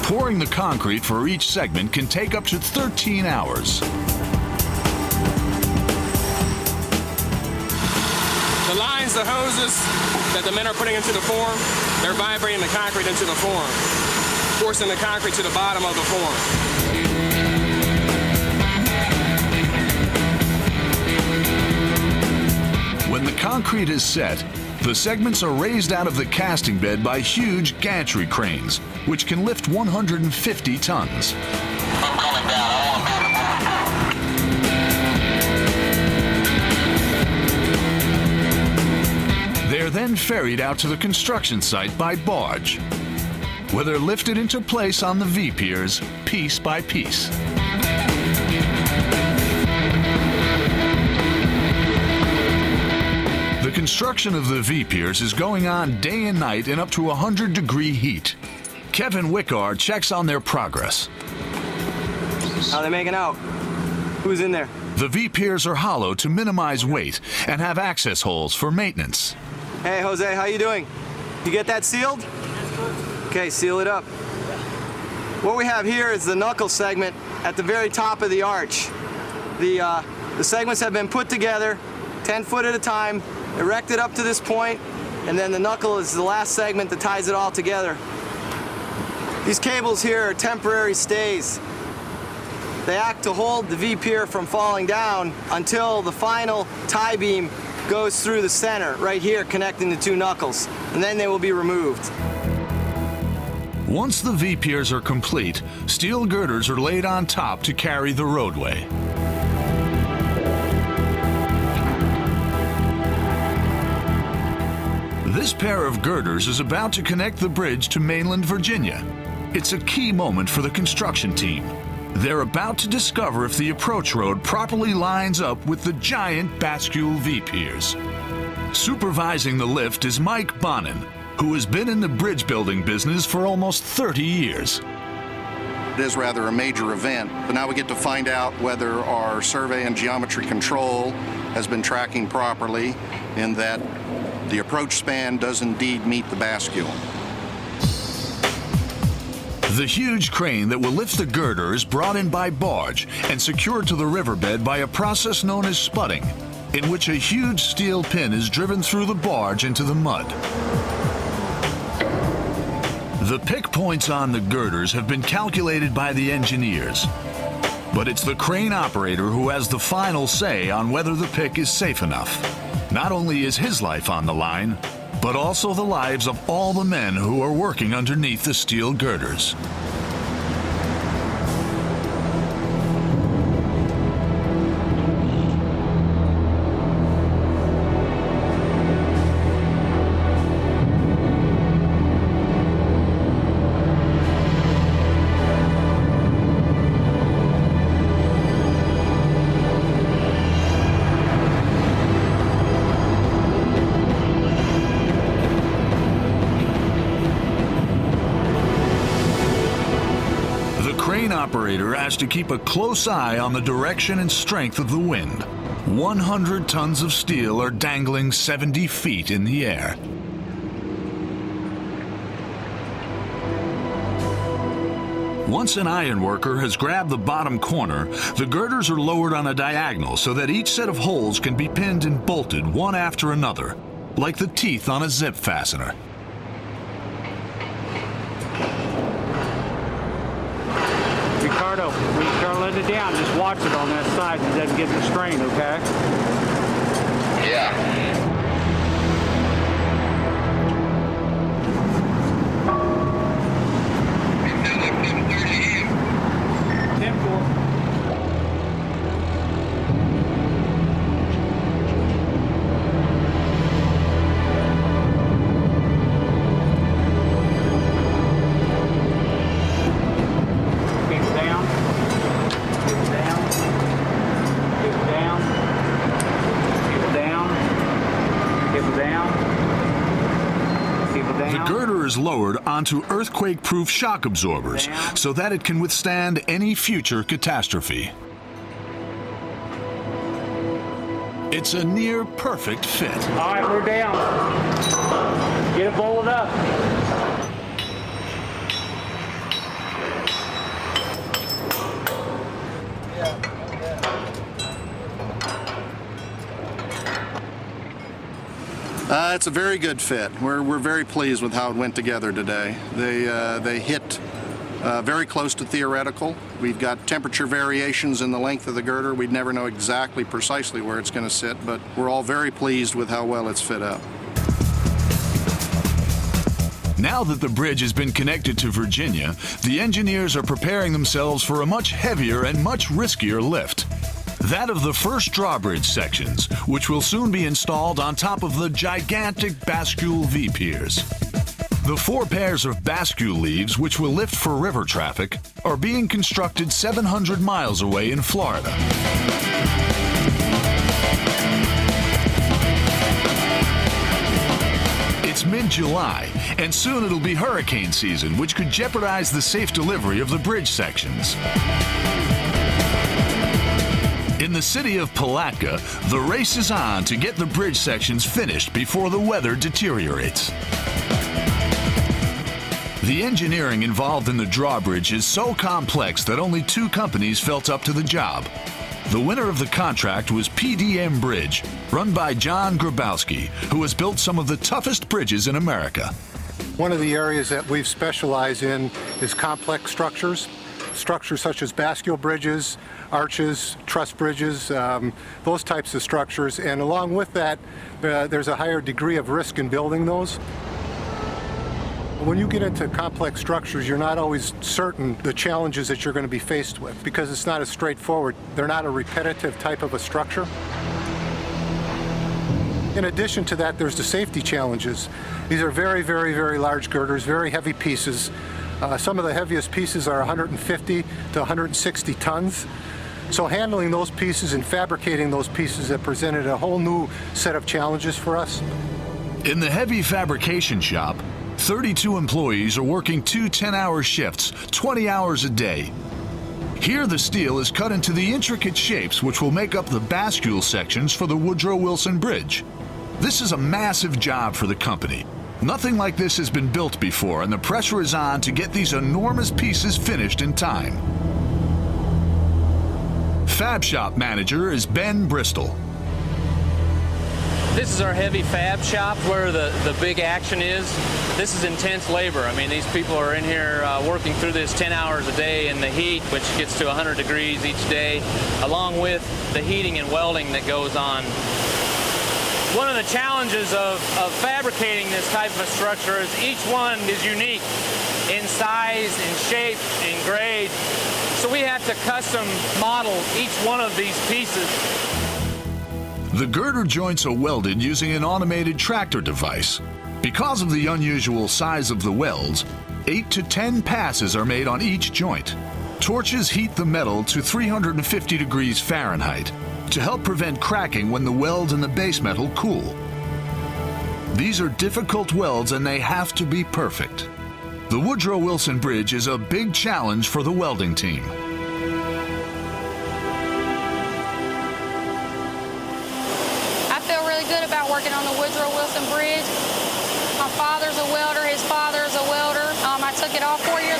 Pouring the concrete for each segment can take up to 13 hours. The lines, the hoses that the men are putting into the form, they're vibrating the concrete into the form, forcing the concrete to the bottom of the form. When the concrete is set, the segments are raised out of the casting bed by huge gantry cranes, which can lift 150 tons. I'm coming down. They're then ferried out to the construction site by barge, where they're lifted into place on the V-piers, piece by piece. The construction of the V-piers is going on day and night in up to 100-degree heat. Kevin Wickard checks on their progress. How are they making out? Who's in there? The V-piers are hollow to minimize weight and have access holes for maintenance. Hey, Jose, how you doing? You get that sealed? Okay, seal it up. What we have here is the knuckle segment at the very top of the arch. The segments have been put together 10 foot at a time, erected up to this point, and then the knuckle is the last segment that ties it all together. These cables here are temporary stays. They act to hold the V-pier from falling down until the final tie beam goes through the center, right here, connecting the two knuckles, and then they will be removed. Once the V-piers are complete, steel girders are laid on top to carry the roadway. This pair of girders is about to connect the bridge to mainland Virginia. It's a key moment for the construction team. They're about to discover if the approach road properly lines up with the giant bascule V-piers. Supervising the lift is Mike Bonin, who has been in the bridge building business for almost 30 years. It is rather a major event, but now we get to find out whether our survey and geometry control has been tracking properly and that the approach span does indeed meet the bascule. The huge crane that will lift the girder is brought in by barge and secured to the riverbed by a process known as spudding, in which a huge steel pin is driven through the barge into the mud. The pick points on the girders have been calculated by the engineers, but it's the crane operator who has the final say on whether the pick is safe enough. Not only is his life on the line, but also the lives of all the men who are working underneath the steel girders. Operator has to keep a close eye on the direction and strength of the wind. 100 tons of steel are dangling 70 feet in the air. Once an iron worker has grabbed the bottom corner, the girders are lowered on a diagonal so that each set of holes can be pinned and bolted one after another, like the teeth on a zip fastener. Ricardo, when you start letting it down, just watch it on that side and it doesn't get the strain, okay? Yeah. 10-4. The girder is lowered onto earthquake-proof shock absorbers so that it can withstand any future catastrophe. It's a near-perfect fit. All right, we're down. Get it bolted up. That's a very good fit. We're very pleased with how it went together today. They hit very close to theoretical. We've got temperature variations in the length of the girder. We'd never know exactly precisely where it's going to sit, but we're all very pleased with how well it's fit up. Now that the bridge has been connected to Virginia, the engineers are preparing themselves for a much heavier and much riskier lift. That of the first drawbridge sections, which will soon be installed on top of the gigantic bascule V-piers. The 4 pairs of bascule leaves, which will lift for river traffic, are being constructed 700 miles away in Florida. It's mid-July, and soon it'll be hurricane season, which could jeopardize the safe delivery of the bridge sections. In the city of Palatka, the race is on to get the bridge sections finished before the weather deteriorates. The engineering involved in the drawbridge is so complex that only 2 companies felt up to the job. The winner of the contract was PDM Bridge, run by John Grabowski, who has built some of the toughest bridges in America. One of the areas that we've specialized in is complex structures. Structures such as bascule bridges, arches, truss bridges, those types of structures. And along with that, there's a higher degree of risk in building those. When you get into complex structures, you're not always certain the challenges that you're going to be faced with because it's not as straightforward. They're not a repetitive type of a structure. In addition to that, there's the safety challenges. These are very, very, very large girders, very heavy pieces. Some of the heaviest pieces are 150 to 160 tons. So handling those pieces and fabricating those pieces have presented a whole new set of challenges for us. In the heavy fabrication shop, 32 employees are working 2 10-hour shifts, 20 hours a day. Here the steel is cut into the intricate shapes which will make up the bascule sections for the Woodrow Wilson Bridge. This is a massive job for the company. Nothing like this has been built before, and the pressure is on to get these enormous pieces finished in time. Fab shop manager is Ben Bristol. This is our heavy fab shop where the big action is. This is intense labor. I mean, these people are in here working through this 10 hours a day in the heat, which gets to 100 degrees each day, along with the heating and welding that goes on. One of the challenges of fabricating this type of a structure is each one is unique in size, in shape, in grade. So we have to custom model each one of these pieces. The girder joints are welded using an automated tractor device. Because of the unusual size of the welds, 8 to 10 passes are made on each joint. Torches heat the metal to 350 degrees Fahrenheit to help prevent cracking when the weld and the base metal cool. These are difficult welds and they have to be perfect. The Woodrow Wilson Bridge is a big challenge for the welding team. I feel really good about working on the Woodrow Wilson Bridge. My father's a welder, his father's a welder. I took it all 4 years